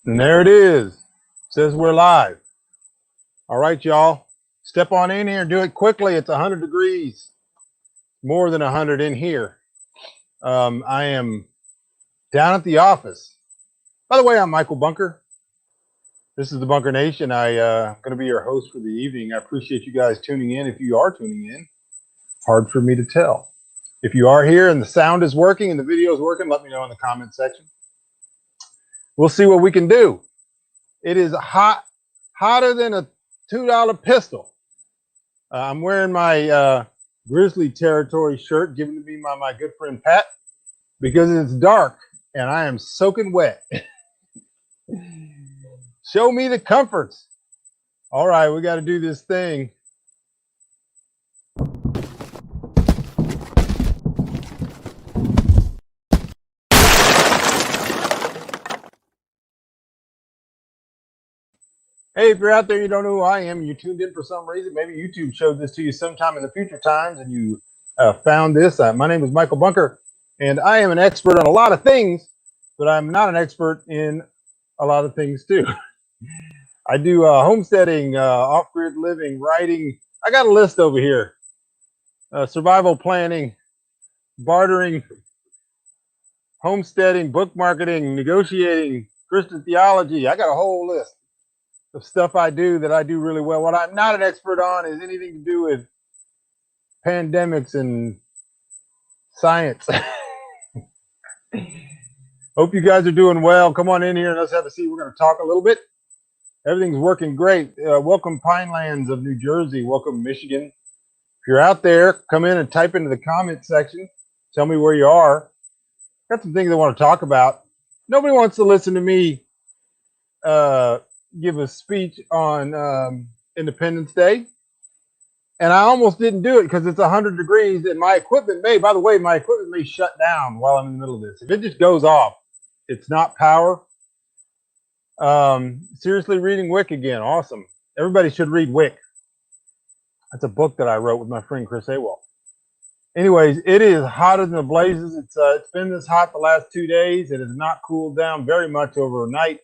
And there it is. It says we're live. All right, y'all. Step on in here. Do it quickly. It's 100 degrees. More than 100 in here. I am down at the office. By the way, I'm Michael Bunker. This is the Bunker Nation. I'm going to be your host for the evening. I appreciate you guys tuning in. If you are tuning in, hard for me to tell. If you are here and the sound is working and the video is working, let me know in the comment section. We'll see what we can do. It is hot, hotter than a $2 pistol. I'm wearing my Grizzly Territory shirt given to me by my good friend Pat because it's dark and I am soaking wet. Show me the comforts. All right, we got to do this thing. Hey, if you're out there, you don't know who I am, and you tuned in for some reason, maybe YouTube showed this to you sometime in the future times, and you found this. My name is Michael Bunker, and I am an expert on a lot of things, but I'm not an expert in a lot of things too. I do homesteading, off-grid living, writing. I got a list over here. Survival planning, bartering, homesteading, book marketing, negotiating, Christian theology. I got a whole list of stuff I do that I do really well. What I'm not an expert on is anything to do with pandemics and science. Hope you guys are doing well. Come on in here and let's have a seat. We're going to talk a little bit. Everything's working great. Welcome Pinelands of New Jersey. Welcome Michigan. If you're out there, come in and type into the comment section. Tell me where you are. Got some things I want to talk about. Nobody wants to listen to me give a speech on Independence Day. And I almost didn't do it because it's 100 degrees and my equipment by the way, my equipment may shut down while I'm in the middle of this. If it just goes off, it's not power. Seriously reading Wick again. Awesome. Everybody should read Wick. That's a book that I wrote with my friend Chris Awell. Anyways, it is hotter than the blazes. It's been this hot the last 2 days. It has not cooled down very much overnight.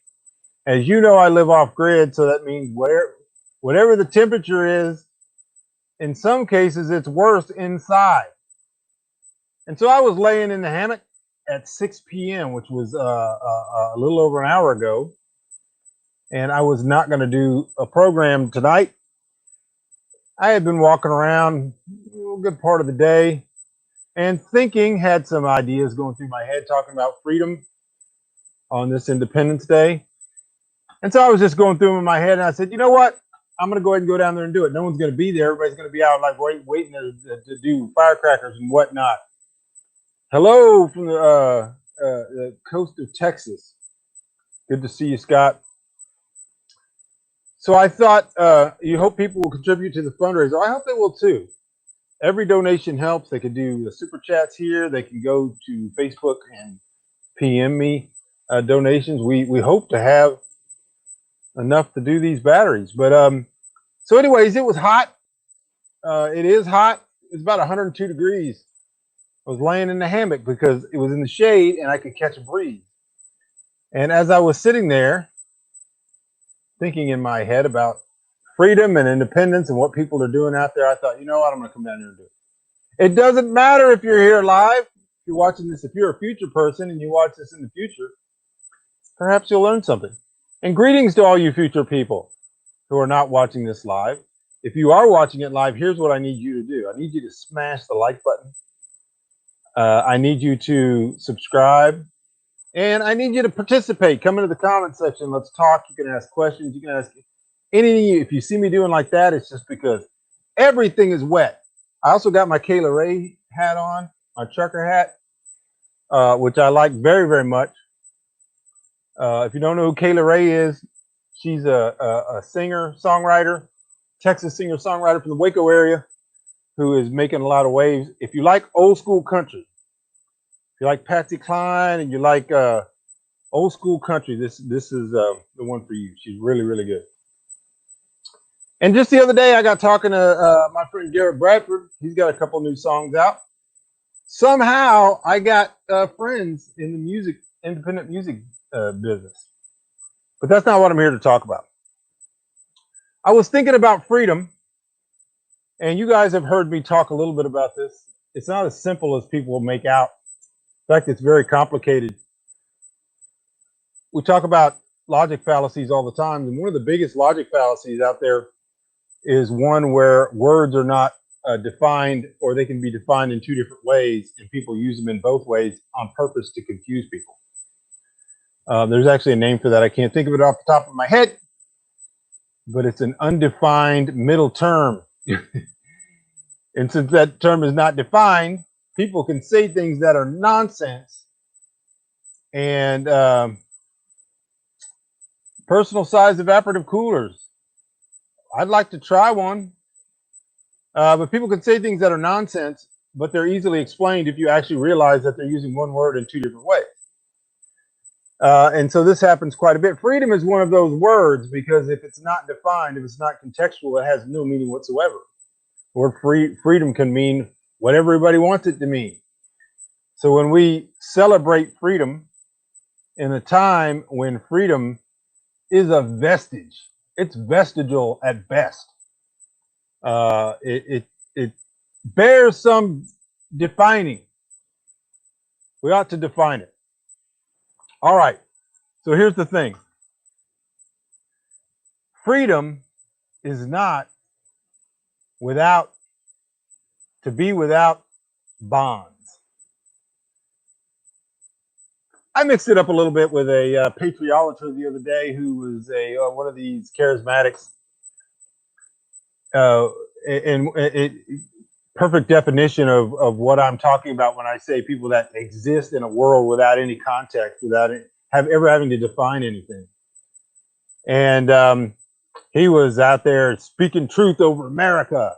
As you know, I live off grid, so that means whatever the temperature is, in some cases, it's worse inside. And so I was laying in the hammock at 6 p.m., which was a little over an hour ago. And I was not going to do a program tonight. I had been walking around a good part of the day and had some ideas going through my head, talking about freedom on this Independence Day. And so I was just going through them in my head, and I said, you know what? I'm going to go ahead and go down there and do it. No one's going to be there. Everybody's going to be out like waiting to do firecrackers and whatnot. Hello from the coast of Texas. Good to see you, Scott. So I thought you hope people will contribute to the fundraiser. I hope they will too. Every donation helps. They can do the super chats here. They can go to Facebook and PM me donations. We hope to have enough to do these batteries. But so anyways, it was hot. It is hot. It's about 102 degrees. I was laying in the hammock because it was in the shade and I could catch a breeze. And as I was sitting there thinking in my head about freedom and independence and what people are doing out there, I thought, you know what, I'm going to come down here and do it. It doesn't matter if you're here live, if you're watching this, if you're a future person and you watch this in the future, perhaps you'll learn something. And greetings to all you future people who are not watching this live. If you are watching it live, here's what I need you to do. I need you to smash the like button. I need you to subscribe. And I need you to participate. Come into the comment section. Let's talk. You can ask questions. You can ask anything. If you see me doing like that, it's just because everything is wet. I also got my Kayla Ray hat on, my trucker hat, which I like very, very much. If you don't know who Kayla Ray is, she's a singer-songwriter, Texas singer-songwriter from the Waco area who is making a lot of waves. If you like old school country, if you like Patsy Cline and you like old school country, this is the one for you. She's really, really good. And just the other day, I got talking to my friend Garrett Bradford. He's got a couple new songs out. Somehow, I got friends in the independent music business. But that's not what I'm here to talk about. I was thinking about freedom, and you guys have heard me talk a little bit about this. It's not as simple as people make out. In fact, it's very complicated. We talk about logic fallacies all the time, and one of the biggest logic fallacies out there is one where words are not defined, or they can be defined in two different ways, and people use them in both ways on purpose to confuse people. There's actually a name for that. I can't think of it off the top of my head, but it's an undefined middle term. And since that term is not defined, people can say things that are nonsense. And personal size evaporative coolers. I'd like to try one. But people can say things that are nonsense, but they're easily explained if you actually realize that they're using one word in two different ways. And so this happens quite a bit. Freedom is one of those words because if it's not defined, if it's not contextual, it has no meaning whatsoever. Or freedom can mean what everybody wants it to mean. So when we celebrate freedom in a time when freedom is a vestige, it's vestigial at best. It bears some defining. We ought to define it. All right. So here's the thing. Freedom is not to be without bonds. I mixed it up a little bit with a patriolater the other day who was one of these charismatics. And perfect definition of what I'm talking about when I say people that exist in a world without any context, without ever having to define anything. And he was out there speaking truth over America,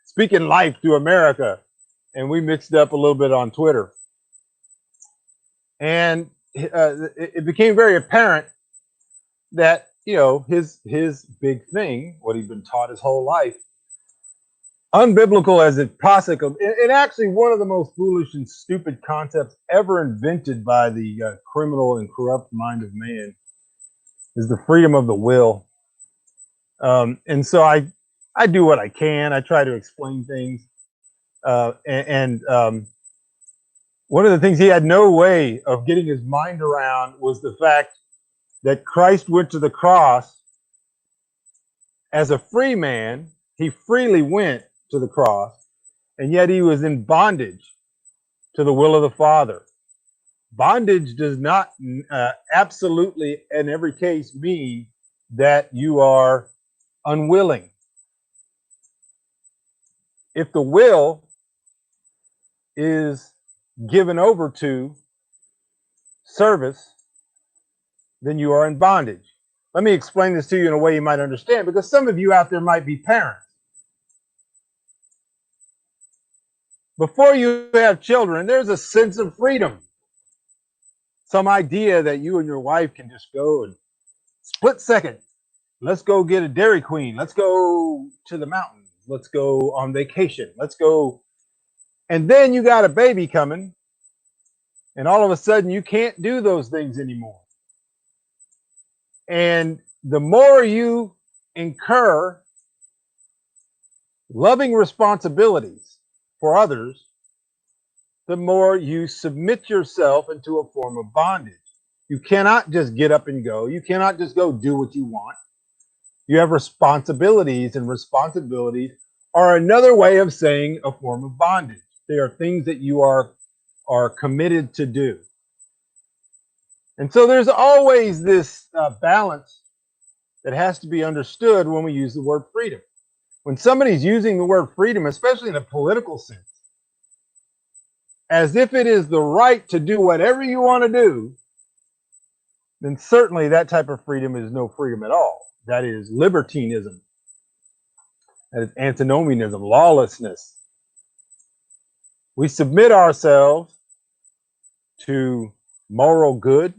speaking life to America. And we mixed up a little bit on Twitter. And it became very apparent that, his big thing, what he'd been taught his whole life, unbiblical as it possible, and actually one of the most foolish and stupid concepts ever invented by the criminal and corrupt mind of man, is the freedom of the will. And so I do what I can. I try to explain things. And one of the things he had no way of getting his mind around was the fact that Christ went to the cross as a free man. He freely went to the cross, and yet he was in bondage to the will of the Father. Bondage does not absolutely in every case mean that you are unwilling. If the will is given over to service, then you are in bondage. Let me explain this to you in a way you might understand, because some of you out there might be parents. Before you have children, there's a sense of freedom. Some idea that you and your wife can just go and split second. Let's go get a Dairy Queen. Let's go to the mountains. Let's go on vacation. Let's go. And then you got a baby coming, and all of a sudden you can't do those things anymore. And the more you incur loving responsibilities for others, the more you submit yourself into a form of bondage. You cannot just get up and go. You cannot just go do what you want. You have responsibilities, and responsibilities are another way of saying a form of bondage. They are things that you are committed to do. And so there's always this balance that has to be understood when we use the word freedom. When somebody's using the word freedom, especially in a political sense, as if it is the right to do whatever you want to do, then certainly that type of freedom is no freedom at all. That is libertinism. That is antinomianism, lawlessness. We submit ourselves to moral good,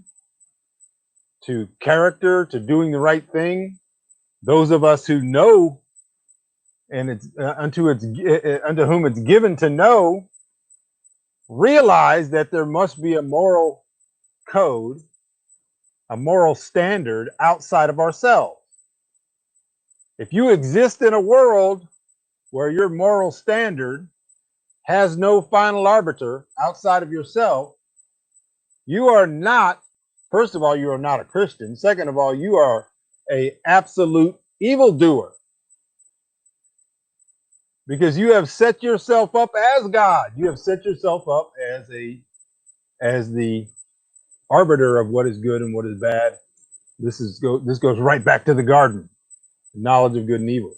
to character, to doing the right thing. Those of us who know, and it's unto whom it's given to know, realize that there must be a moral code a moral standard outside of ourselves. If you exist in a world where your moral standard has no final arbiter outside of yourself, you are not, first of all, you are not a Christian. Second of all, you are a absolute evildoer, because you have set yourself up as God. You have set yourself up as the arbiter of what is good and what is bad. This goes right back to the garden, the knowledge of good and evil.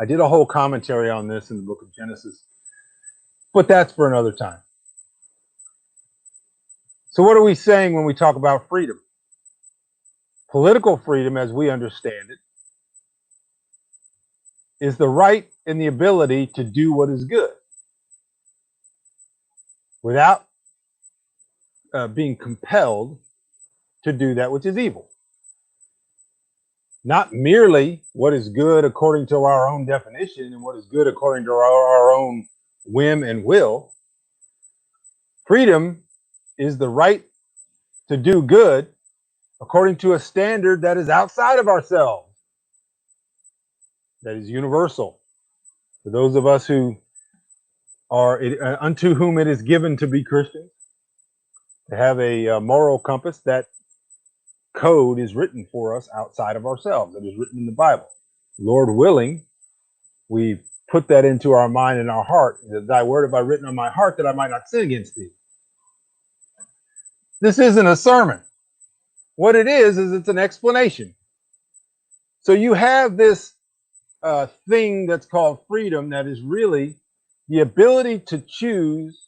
I did a whole commentary on this in the book of Genesis, but that's for another time. So what are we saying when we talk about freedom? Political freedom, as we understand it, is the right and the ability to do what is good without being compelled to do that which is evil. Not merely what is good according to our own definition and what is good according to our own whim and will. Freedom is the right to do good according to a standard that is outside of ourselves, that is universal. For those of us who are unto whom it is given to be Christians, to have a moral compass, that code is written for us outside of ourselves. It is written in the Bible. Lord willing, we put that into our mind and our heart. Thy word have I written on my heart that I might not sin against thee. This isn't a sermon. What it is it's an explanation. So you have this thing that's called freedom, that is really the ability to choose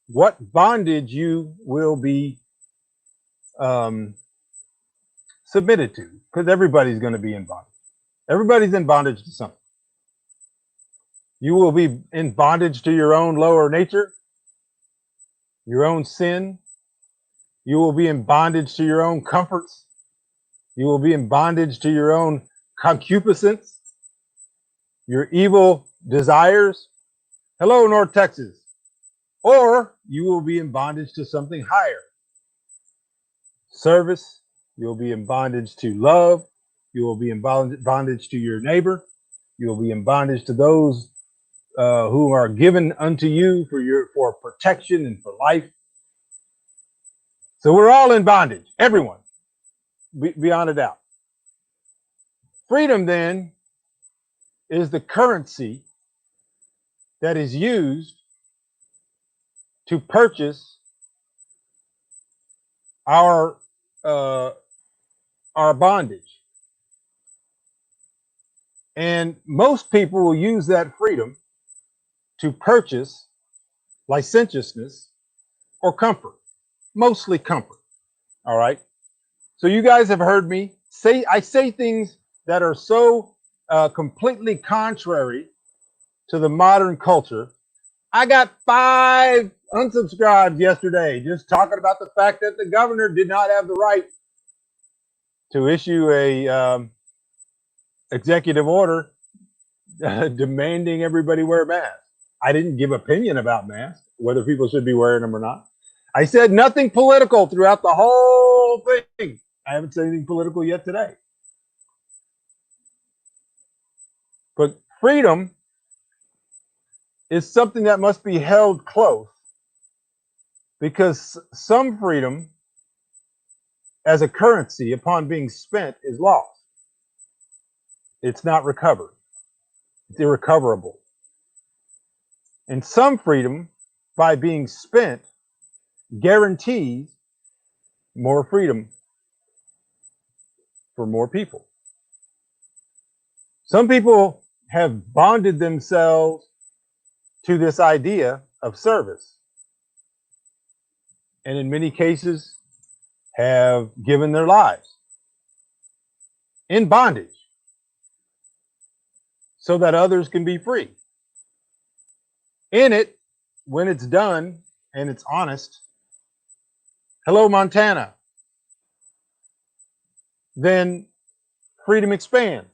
what bondage you will be submitted to, because everybody's going to be in bondage. Everybody's in bondage to something. You will be in bondage to your own lower nature, your own sin. You will be in bondage to your own comforts. You will be in bondage to your own concupiscence, your evil desires. Hello, North Texas. Or you will be in bondage to something higher. Service. You'll be in bondage to love. You will be in bondage to your neighbor. You will be in bondage to those who are given unto you for protection and for life. So we're all in bondage, everyone, beyond a doubt. Freedom, then, is the currency that is used to purchase our bondage. And most people will use that freedom to purchase licentiousness or comfort, mostly comfort. All right. So you guys have heard me say, I say things that are so completely contrary to the modern culture. I got 5 unsubscribes yesterday just talking about the fact that the governor did not have the right to issue a executive order demanding everybody wear masks. I didn't give opinion about masks, whether people should be wearing them or not. I said nothing political throughout the whole thing. I haven't said anything political yet today. But freedom is something that must be held close, because some freedom as a currency upon being spent is lost. It's not recovered. It's irrecoverable. And some freedom, by being spent, guarantees more freedom for more people. Some people have bonded themselves to this idea of service, and in many cases have given their lives in bondage so that others can be free. In it, when it's done and it's honest, hello, Montana, then freedom expands.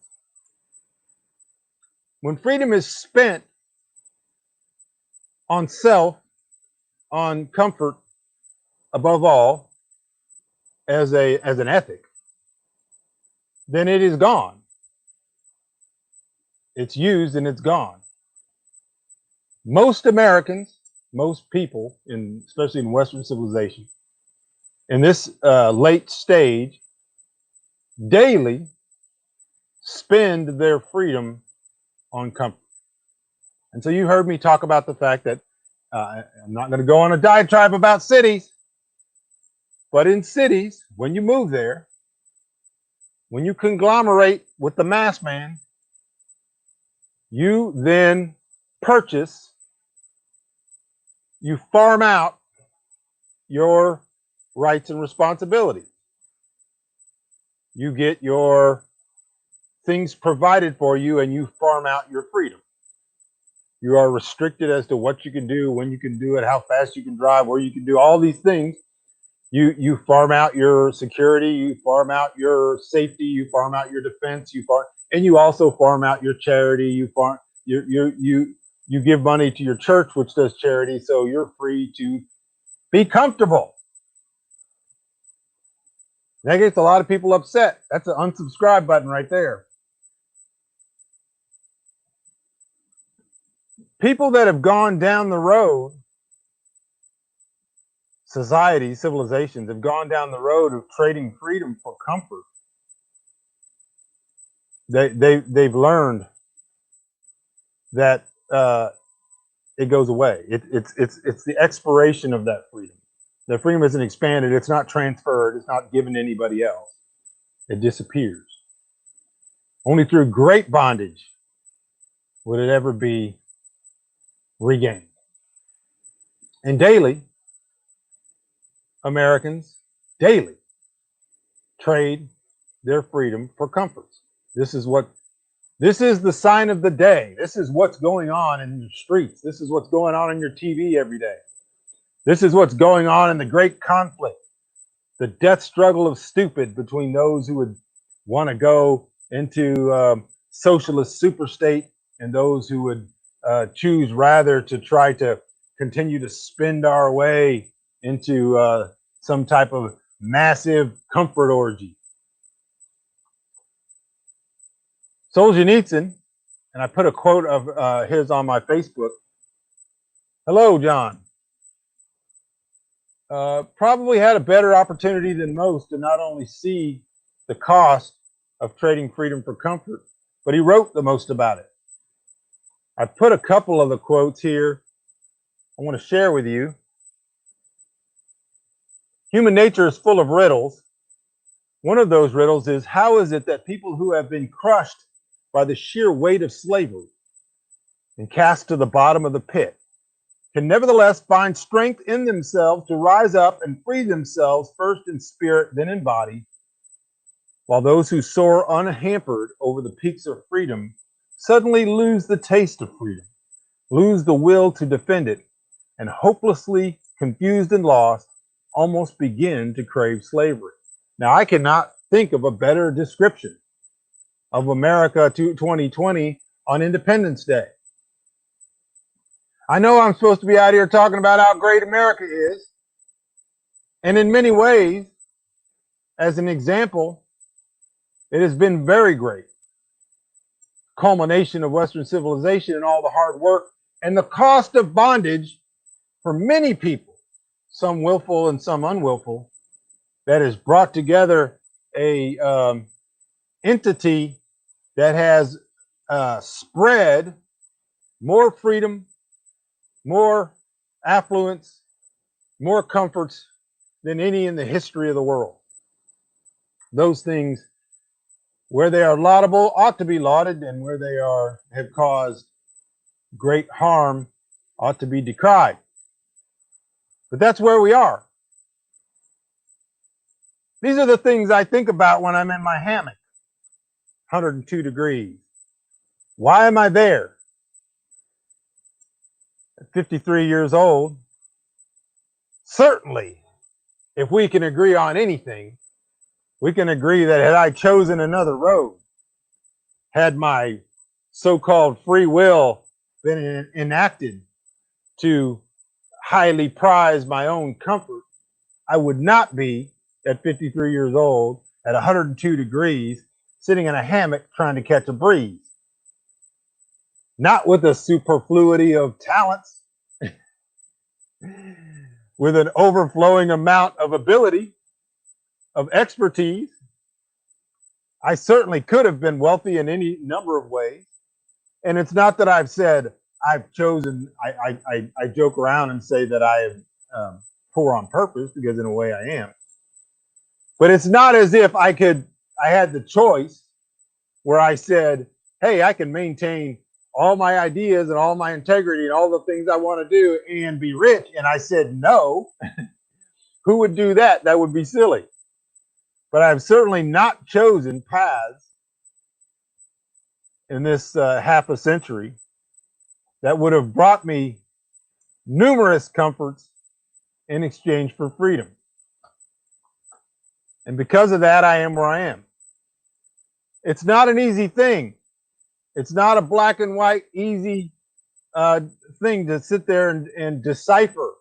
When freedom is spent on self, on comfort above all, as an ethic, then it is gone. It's used and it's gone. Most Americans, most people, especially in Western civilization, in this late stage, daily spend their freedom on comfort. And so you heard me talk about the fact that I'm not going to go on a diatribe about cities, but in cities, when you move there, when you conglomerate with the mass man, you then purchase, you farm out your rights and responsibilities. You get your things provided for you and you farm out your freedom. You are restricted as to what you can do, when you can do it, how fast you can drive, where you can do all these things. You farm out your security, you farm out your safety, you farm out your defense, and you also farm out your charity. You give money to your church, which does charity, so you're free to be comfortable. That gets a lot of people upset. That's an unsubscribe button right there. People that have gone down the road, societies, civilizations have gone down the road of trading freedom for comfort. They've learned that it goes away. It's the expiration of that freedom. The freedom isn't expanded. It's not transferred. It's not given to anybody else. It disappears. Only through great bondage would it ever be regained. And daily, Americans daily trade their freedom for comforts. This is the sign of the day. This is what's going on in the streets. This is what's going on in your TV every day. This is what's going on in the great conflict, the death struggle of stupid between those who would want to go into socialist superstate and those who would choose rather to try to continue to spend our way into some type of massive comfort orgy. Solzhenitsyn, and I put a quote of his on my Facebook. Hello, John. Probably had a better opportunity than most to not only see the cost of trading freedom for comfort, but he wrote the most about it. I put a couple of the quotes here I want to share with you. Human nature is full of riddles. One of those riddles is, how is it that people who have been crushed by the sheer weight of slavery and cast to the bottom of the pit can nevertheless find strength in themselves to rise up and free themselves, first in spirit, then in body, while those who soar unhampered over the peaks of freedom suddenly lose the taste of freedom, lose the will to defend it, and hopelessly confused and lost, almost begin to crave slavery. Now, I cannot think of a better description of America 2020 on Independence Day. I know I'm supposed to be out here talking about how great America is. And in many ways, as an example, it has been very great. Culmination of Western civilization and all the hard work and the cost of bondage for many people, some willful and some unwillful, that has brought together a entity that has spread more freedom, more affluence, more comforts than any in the history of the world. Those things, where they are laudable, ought to be lauded, and where they have caused great harm, ought to be decried. But that's where we are. These are the things I think about when I'm in my hammock, 102 degrees. Why am I there? At 53 years old, certainly, if we can agree on anything, we can agree that had I chosen another road, had my so-called free will been enacted to highly prize my own comfort, I would not be at 53 years old at 102 degrees, sitting in a hammock trying to catch a breeze. Not with a superfluity of talents, with an overflowing amount of ability, of expertise. I certainly could have been wealthy in any number of ways. And it's not that I've said I've chosen, I joke around and say that I am poor on purpose, because in a way I am. But it's not as if I had the choice where I said, hey, I can maintain all my ideas and all my integrity and all the things I want to do and be rich. And I said, no. Who would do that? That would be silly. But I've certainly not chosen paths in this half a century that would have brought me numerous comforts in exchange for freedom. And because of that, I am where I am. It's not an easy thing. It's not a black and white, easy thing to sit there and decipher.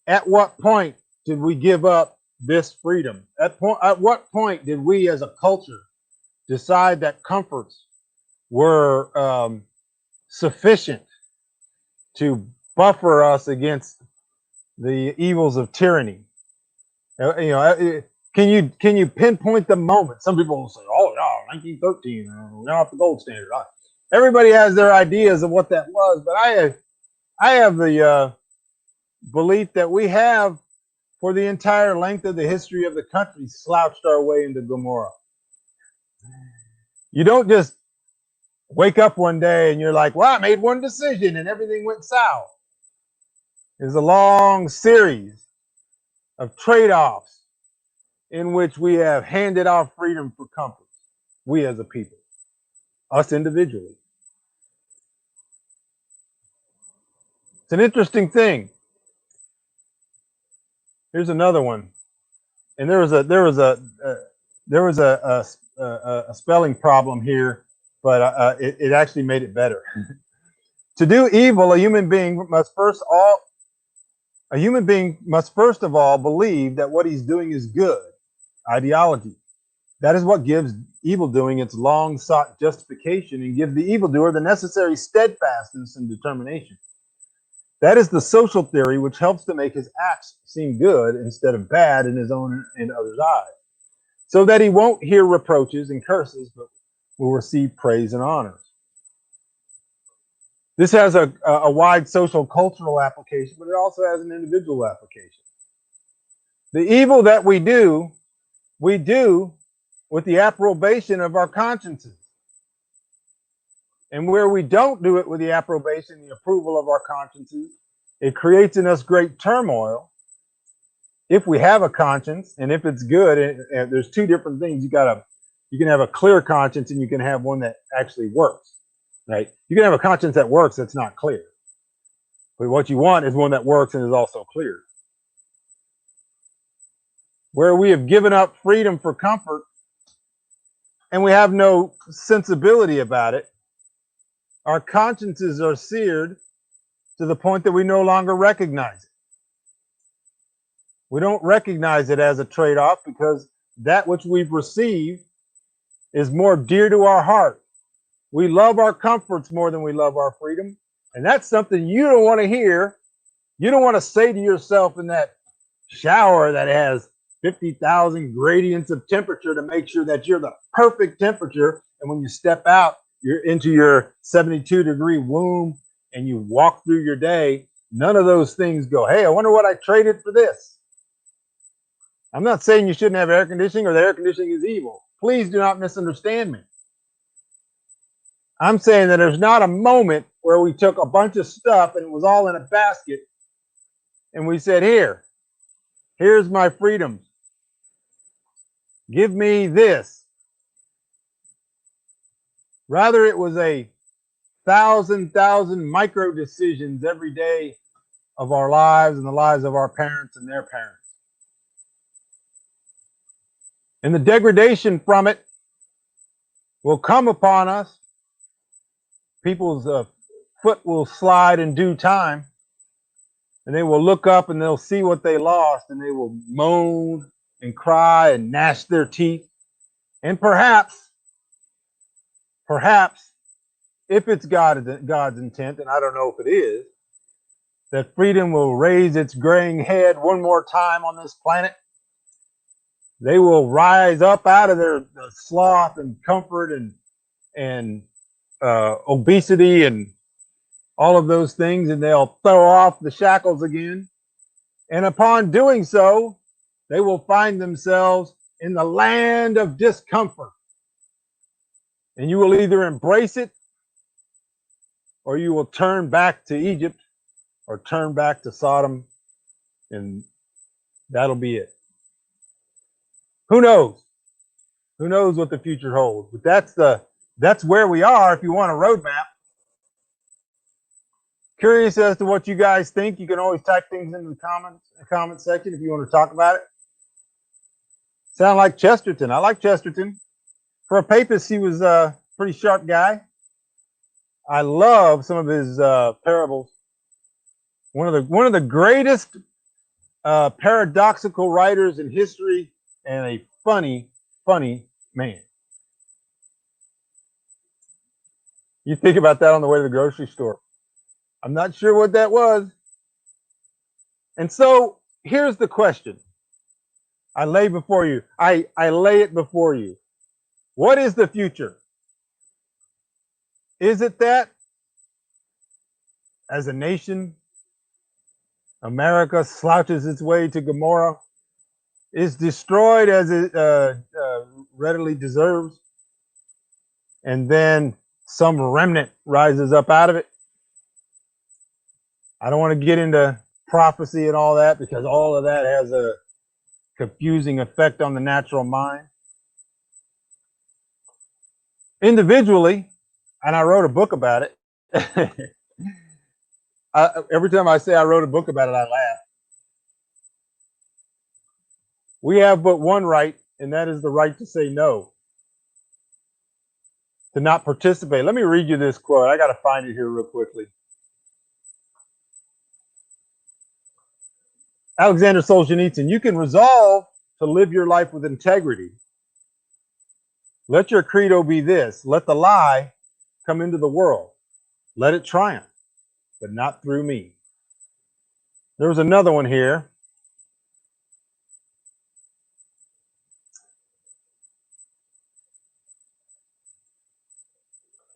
At what point did we give up this freedom? At what point did we as a culture decide that comforts were sufficient to buffer us against the evils of tyranny? Can you pinpoint the moment? Some people will say, "Oh no, 1913, we're off the gold standard." Everybody has their ideas of what that was, but I have the belief that we have, for the entire length of the history of the country, slouched our way into Gomorrah. You don't just wake up one day and you're like, "Well, I made one decision and everything went south." There's a long series of trade-offs in which we have handed off freedom for comfort. We as a people, us individually. It's an interesting thing. Here's another one, and there was a spelling problem here, but it actually made it better. To do evil, a human being must first of all believe that what he's doing is good. Ideology. That is what gives evildoing its long-sought justification and gives the evildoer the necessary steadfastness and determination. That is the social theory which helps to make his acts seem good instead of bad in his own and others' eyes, so that he won't hear reproaches and curses, but will receive praise and honors. This has a wide social cultural application, but it also has an individual application. The evil that we do with the approbation of our consciences. And where we don't do it with the approbation, the approval of our consciences, it creates in us great turmoil. If we have a conscience, and if it's good, and there's two different things. You can have a clear conscience, and you can have one that actually works. Right? You can have a conscience that works that's not clear. But what you want is one that works and is also clear. Where we have given up freedom for comfort and we have no sensibility about it, our consciences are seared to the point that we no longer recognize it. We don't recognize it as a trade-off because that which we've received is more dear to our heart. We love our comforts more than we love our freedom. And that's something you don't want to hear. You don't want to say to yourself in that shower that has 50,000 gradients of temperature to make sure that you're the perfect temperature. And when you step out, you're into your 72-degree womb and you walk through your day. None of those things go, hey, I wonder what I traded for this. I'm not saying you shouldn't have air conditioning or that air conditioning is evil. Please do not misunderstand me. I'm saying that there's not a moment where we took a bunch of stuff and it was all in a basket and we said, here's my freedoms. Give me this. Rather, it was a thousand micro decisions every day of our lives and the lives of our parents and their parents. And the degradation from it will come upon us. People's foot will slide in due time, and they will look up and they'll see what they lost, and they will moan and cry and gnash their teeth. And perhaps, if it's God's intent, and I don't know if it is, that freedom will raise its graying head one more time on this planet. They will rise up out of their sloth and comfort and obesity and all of those things, and they'll throw off the shackles again. And upon doing so, they will find themselves in the land of discomfort. And you will either embrace it or you will turn back to Egypt or turn back to Sodom, and that'll be it. Who knows? Who knows what the future holds? But that's where we are if you want a roadmap. Curious as to what you guys think. You can always type things into the comment section if you want to talk about it. Sound like Chesterton. I like Chesterton. For a papist, he was a pretty sharp guy. I love some of his parables. One of the greatest paradoxical writers in history, and a funny man. You think about that on the way to the grocery store. I'm not sure what that was. And so here's the question. I lay before you. I lay it before you. What is the future? Is it that as a nation, America slouches its way to Gomorrah, is destroyed as it readily deserves, and then some remnant rises up out of it? I don't want to get into prophecy and all that, because all of that has a confusing effect on the natural mind. Individually, and I wrote a book about it. Every time I say I wrote a book about it, I laugh. We have but one right, and that is the right to say no, to not participate. Let me read you this quote. I got to find it here real quickly. Alexander Solzhenitsyn: you can resolve to live your life with integrity. Let your credo be this: let the lie come into the world. Let it triumph, but not through me. There was another one here.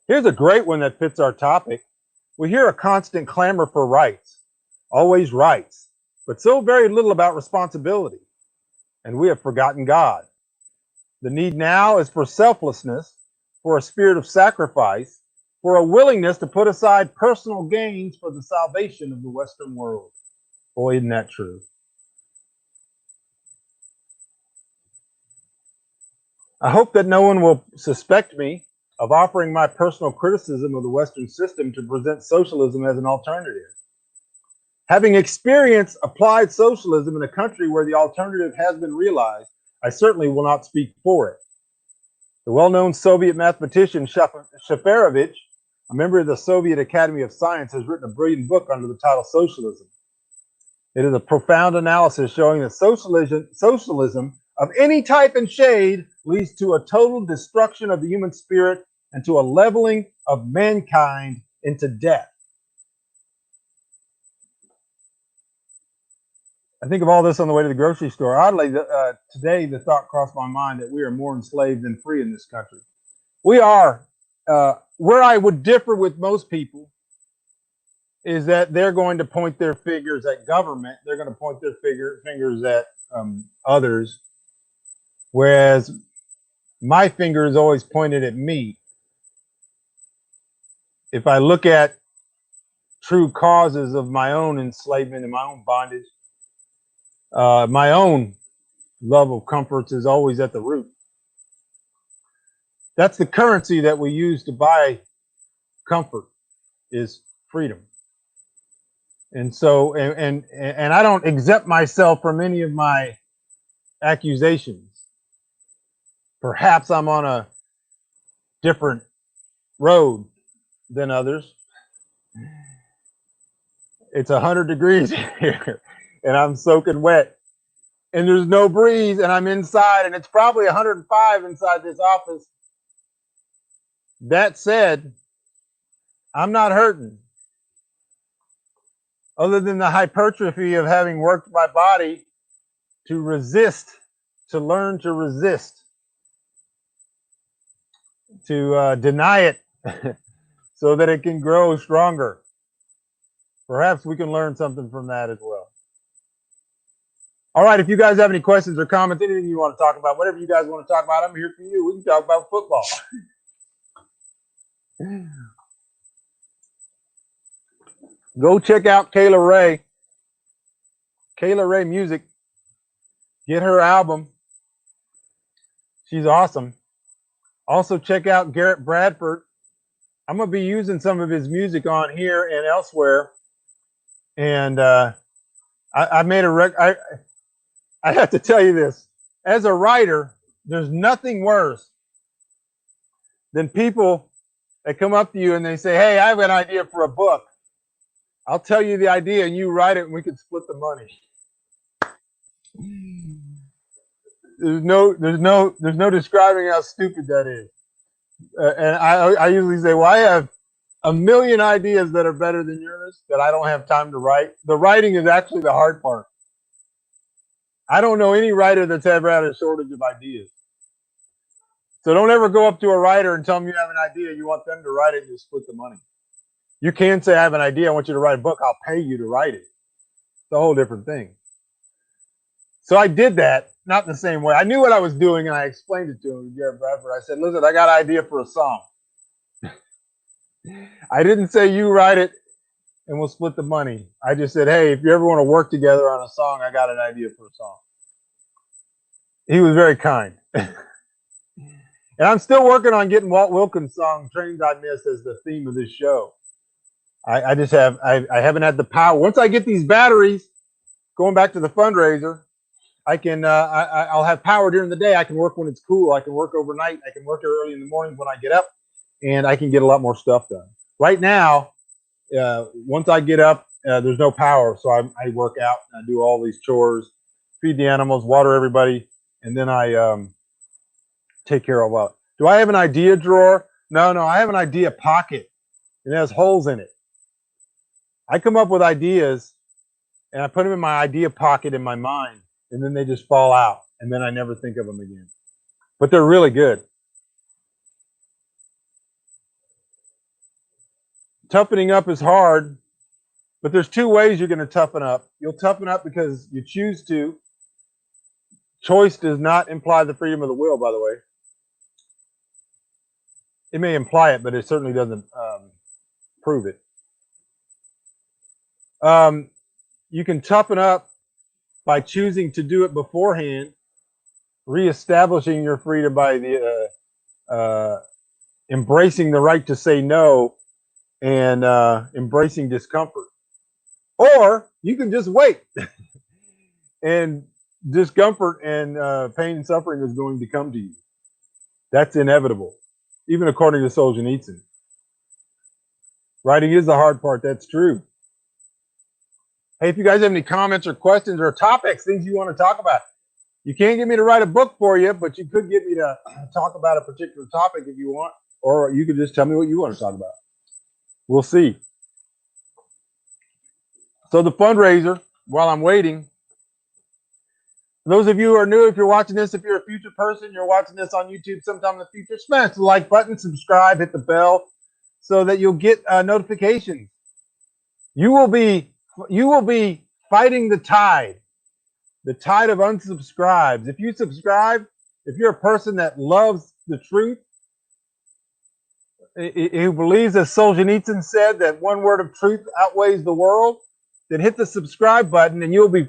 Here's a great one that fits our topic. We hear a constant clamor for rights, always rights, but so very little about responsibility. And we have forgotten God. The need now is for selflessness, for a spirit of sacrifice, for a willingness to put aside personal gains for the salvation of the Western world. Boy, isn't that true? I hope that no one will suspect me of offering my personal criticism of the Western system to present socialism as an alternative. Having experienced applied socialism in a country where the alternative has been realized, I certainly will not speak for it. The well-known Soviet mathematician Shafarevich, a member of the Soviet Academy of Science, has written a brilliant book under the title Socialism. It is a profound analysis showing that socialism of any type and shade leads to a total destruction of the human spirit and to a leveling of mankind into death. I think of all this on the way to the grocery store. Oddly, today the thought crossed my mind that we are more enslaved than free in this country. We are. Where I would differ with most people is that they're going to point their fingers at government. They're going to point their fingers at others, whereas my finger is always pointed at me. If I look at true causes of my own enslavement and my own bondage, my own love of comforts is always at the root. That's the currency that we use to buy comfort, is freedom. And so, and I don't exempt myself from any of my accusations. Perhaps I'm on a different road than others. It's 100 degrees here, and I'm soaking wet. and there's no breeze, and I'm inside, and it's probably 105 inside this office. That said, I'm not hurting, other than the hypertrophy of having worked my body to resist, to learn to resist, to deny it so that it can grow stronger. Perhaps we can learn something from that as well. All right, if you guys have any questions or comments, anything you want to talk about, whatever you guys want to talk about, I'm here for you. We can talk about football. Go check out Kayla Ray. Kayla Ray Music. Get her album. She's awesome. Also check out Garrett Bradford. I'm going to be using some of his music on here and elsewhere. And I made a I have to tell you this. As a writer, there's nothing worse than people that come up to you and they say, hey, I have an idea for a book. I'll tell you the idea and you write it and we can split the money. There's no describing how stupid that is. And I usually say, well, I have a million ideas that are better than yours that I don't have time to write. The writing is actually the hard part. I don't know any writer that's ever had a shortage of ideas. So don't ever go up to a writer and tell them you have an idea. You want them to write it and you split the money. You can say, I have an idea. I want you to write a book. I'll pay you to write it. It's a whole different thing. So I did that, not the same way. I knew what I was doing, and I explained it to him, Garrett Bradford. I said, listen, I got an idea for a song. I didn't say you write it and we'll split the money. I just said, hey, if you ever want to work together on a song, I got an idea for a song. He was very kind. And I'm still working on getting Walt Wilkins' song, Trains I Missed, as the theme of this show. I haven't had the power. Once I get these batteries, going back to the fundraiser, I can I'll have power during the day. I can work when it's cool. I can work overnight. I can work early in the morning when I get up, and I can get a lot more stuff done. Right now, once I get up, there's no power, so I work out and I do all these chores, feed the animals, water everybody, and then I take care of all. Do I have an idea drawer? No, I have an idea pocket. It has holes in it. I come up with ideas, and I put them in my idea pocket in my mind, and then they just fall out, and then I never think of them again. But they're really good. Toughening up is hard, but there's two ways you're going to toughen up. You'll toughen up because you choose to. Choice does not imply the freedom of the will, by the way. It may imply it, but it certainly doesn't prove it. You can toughen up by choosing to do it beforehand, reestablishing your freedom by the embracing the right to say no and embracing discomfort. Or you can just wait. And discomfort and pain and suffering is going to come to you. That's inevitable, even according to Solzhenitsyn. Writing is the hard part. That's true. Hey, if you guys have any comments or questions or topics, things you want to talk about, you can't get me to write a book for you, but you could get me to talk about a particular topic if you want, or you could just tell me what you want to talk about. We'll see. So the fundraiser, while I'm waiting, for those of you who are new, if you're watching this, if you're a future person, you're watching this on YouTube sometime in the future, smash the like button, subscribe, hit the bell so that you'll get notifications. You will be fighting the tide of unsubscribes. If you subscribe, if you're a person that loves the truth, who believes, as Solzhenitsyn said, that one word of truth outweighs the world, then hit the subscribe button and you'll be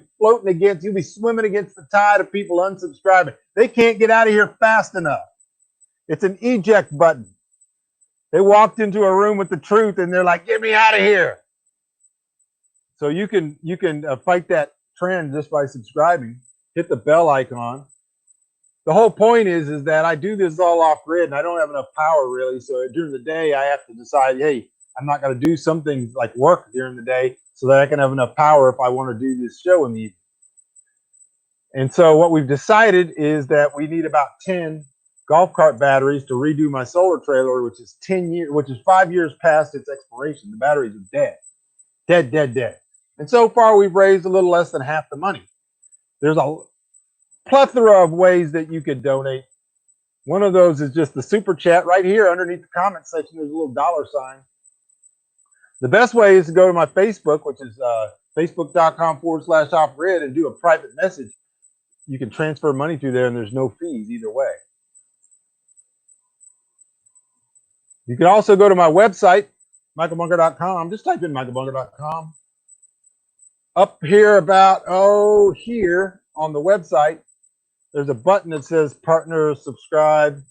swimming against the tide of people unsubscribing. They can't get out of here fast enough. It's an eject button. They walked into a room with the truth and they're like, get me out of here. So you can fight that trend just by subscribing. Hit the bell icon. The whole point is that I do this all off grid and I don't have enough power really. So during the day, I have to decide, hey, I'm not going to do some things like work during the day so that I can have enough power if I want to do this show in the evening. And so what we've decided is that we need about 10 golf cart batteries to redo my solar trailer, which is 10 years, which is 5 years past its expiration. The batteries are dead, dead, dead, dead. And so far, we've raised a little less than half the money. There's a plethora of ways that you could donate. One of those is just the super chat right here underneath the comment section. There's a little dollar sign. The best way is to go to my Facebook, which is facebook.com/off-grid, and do a private message. You can transfer money through there, and there's no fees either way. You can also go to my website, michaelbunker.com. Just type in michaelbunker.com. Up here about, here on the website, there's a button that says partner, subscribe.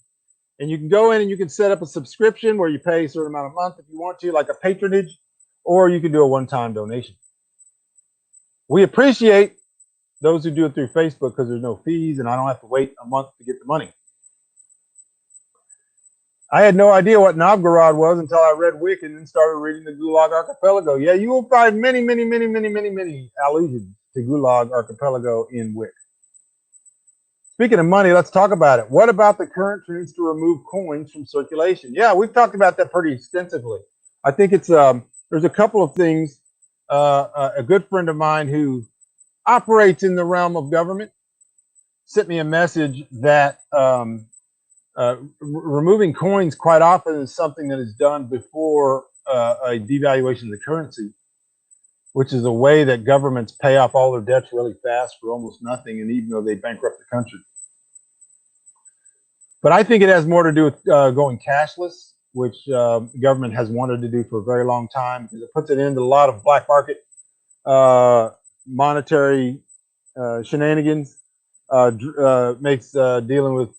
And you can go in and you can set up a subscription where you pay a certain amount a month if you want to, like a patronage, or you can do a one-time donation. We appreciate those who do it through Facebook because there's no fees and I don't have to wait a month to get the money. I had no idea what Novgorod was until I read Wick and then started reading the Gulag Archipelago. Yeah, you will find many, many, many, many, many, many allusions to Gulag Archipelago in Wick. Speaking of money, let's talk about it. What about the current trends to remove coins from circulation? Yeah, we've talked about that pretty extensively. I think it's there's a couple of things. A good friend of mine who operates in the realm of government sent me a message that removing coins quite often is something that is done before a devaluation of the currency, which is a way that governments pay off all their debts really fast for almost nothing, and even though they bankrupt the country. But I think it has more to do with going cashless, which the government has wanted to do for a very long time, because it puts it into a lot of black market monetary shenanigans, makes dealing with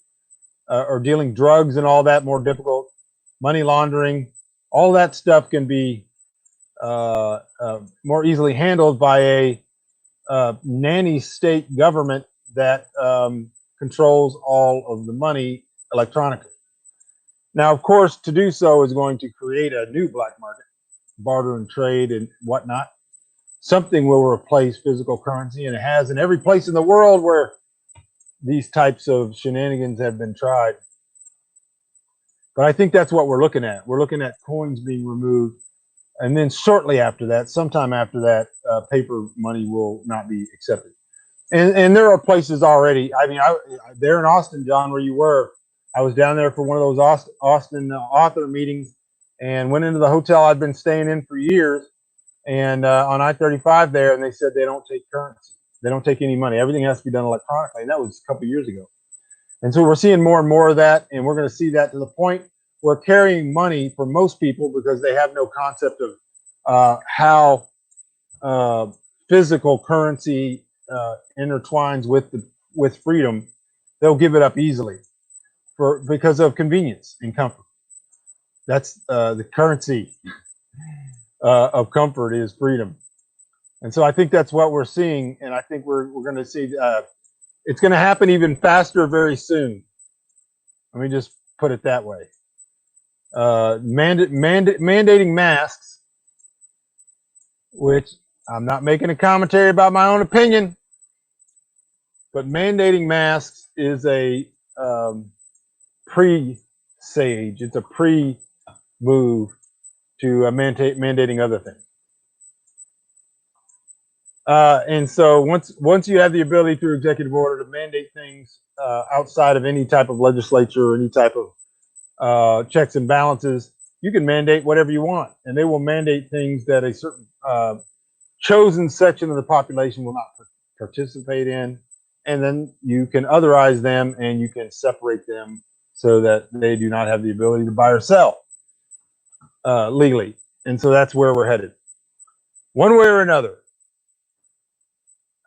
or dealing drugs and all that more difficult. Money laundering, all that stuff can be more easily handled by a nanny state government that controls all of the money electronically. Now, of course, to do so is going to create a new black market, barter and trade and whatnot. Something will replace physical currency, and it has in every place in the world where these types of shenanigans have been tried. But I think that's what we're looking at. We're looking at coins being removed, and then shortly after that, sometime after that, paper money will not be accepted. And there are places already. I mean, there in Austin, John, where you were, I was down there for one of those Austin author meetings, and went into the hotel I'd been staying in for years, and on I-35 there, and they said they don't take currency. They don't take any money. Everything has to be done electronically. And that was a couple of years ago. And so we're seeing more and more of that, and we're going to see that to the point where carrying money for most people, because they have no concept of how physical currency intertwines with freedom, they'll give it up easily because of convenience and comfort. That's the currency of comfort is freedom. And so I think that's what we're seeing, and I think we're going to see it's going to happen even faster very soon. Let me just put it that way. Mandating masks, which I'm not making a commentary about my own opinion, but mandating masks is a pre-sage. It's a pre-move to mandating other things. And so once you have the ability through executive order to mandate things outside of any type of legislature or any type of checks and balances, you can mandate whatever you want, and they will mandate things that a certain chosen section of the population will not participate in, and then you can otherize them and you can separate them so that they do not have the ability to buy or sell legally. And so that's where we're headed, one way or another.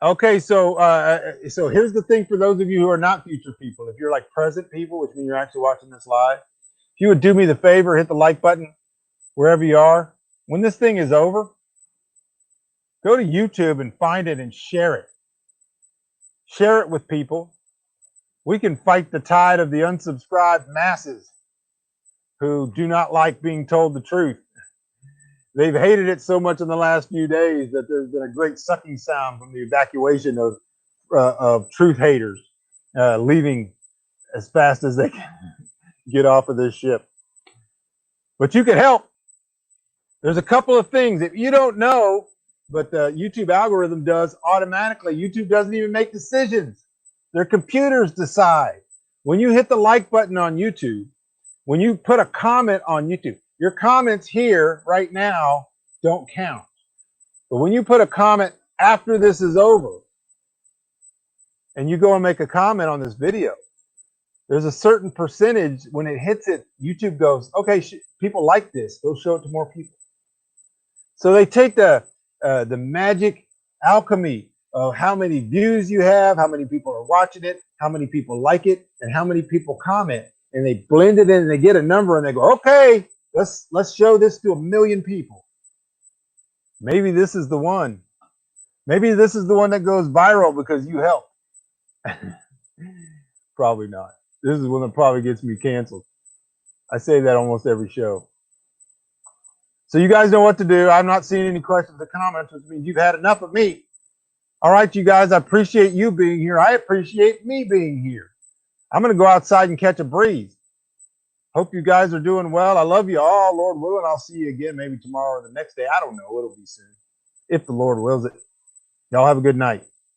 Okay, so here's the thing for those of you who are not future people. If you're like present people, which means you're actually watching this live, if you would do me the favor, hit the like button wherever you are. When this thing is over, go to YouTube and find it and share it. Share it with people. We can fight the tide of the unsubscribed masses who do not like being told the truth. They've hated it so much in the last few days that there's been a great sucking sound from the evacuation of of truth haters leaving as fast as they can get off of this ship. But you can help. There's a couple of things that you don't know, but the YouTube algorithm does automatically. YouTube doesn't even make decisions. Their computers decide. When you hit the like button on YouTube, when you put a comment on YouTube, your comments here right now don't count. But when you put a comment after this is over and you go and make a comment on this video, there's a certain percentage when it hits it, YouTube goes, okay, people like this. Go show it to more people. So they take the magic alchemy of how many views you have, how many people are watching it, how many people like it, and how many people comment, and they blend it in and they get a number and they go, okay, let's show this to 1 million people. Maybe this is the one. Maybe this is the one that goes viral because you help. Probably not. This is one that probably gets me canceled. I say that almost every show. So you guys know what to do. I'm not seeing any questions or comments, which means you've had enough of me. All right, you guys, I appreciate you being here. I appreciate me being here. I'm going to go outside and catch a breeze. Hope you guys are doing well. I love you all. Lord willing, I'll see you again maybe tomorrow or the next day. I don't know. It'll be soon, if the Lord wills it. Y'all have a good night.